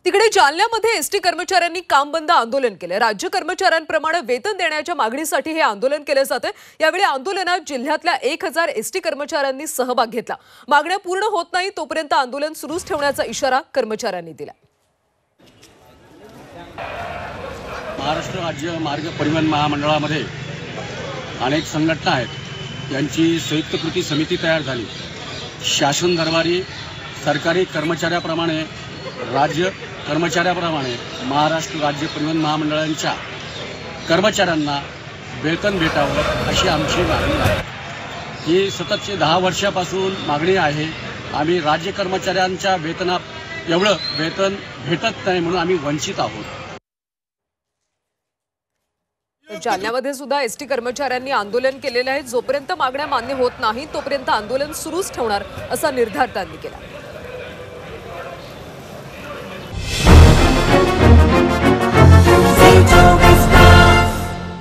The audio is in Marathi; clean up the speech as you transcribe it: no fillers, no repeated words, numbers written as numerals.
तिकडे जालन्यामध्ये एसटी कर्मचाऱ्यांनी काम बंद आंदोलन केले। राज्य कर्मचाऱ्यांप्रमाणे वेतन देण्याच्या मागणीसाठी हे आंदोलन केले जाते। यावेळी आंदोलनात जिल्ह्यातल्या 1000 एसटी कर्मचाऱ्यांनी सहभाग घेतला। मागण्या पूर्ण होत नाही तोपर्यंत आंदोलन सुरूच ठेवण्याचा इशारा कर्मचाऱ्यांनी दिला। महाराष्ट्र राज्य मार्ग परिवहन महामंडळामध्ये अनेक संघटना आहेत। यांची संयुक्त कृती समिती तयार झाली। शासन दरबारी सरकारी कर्मचाऱ्याप्रमाणे राज्य कर्मचाऱ्याप्रमाणे महाराष्ट्र राज्य परिवहन महामंडळांच्या कर्मचाऱ्यांना वेतन भेटावं अशी आमची मागणी आहे। ही सततची 10 वर्षापासून मागणी आहे। आम्ही राज्य कर्मचाऱ्यांच्या वेतनात एवढं वेतन भेटत नाही म्हणून आम्ही वंचित आहोत। जालन्यामध्ये सुद्धा एसटी कर्मचाऱ्यांनी आंदोलन केलेले आहे। जोपर्यंत मागण्या मान्य होत नाही तोपर्यंत आंदोलन सुरूच ठेवणार असा निर्धार त्यांनी केला।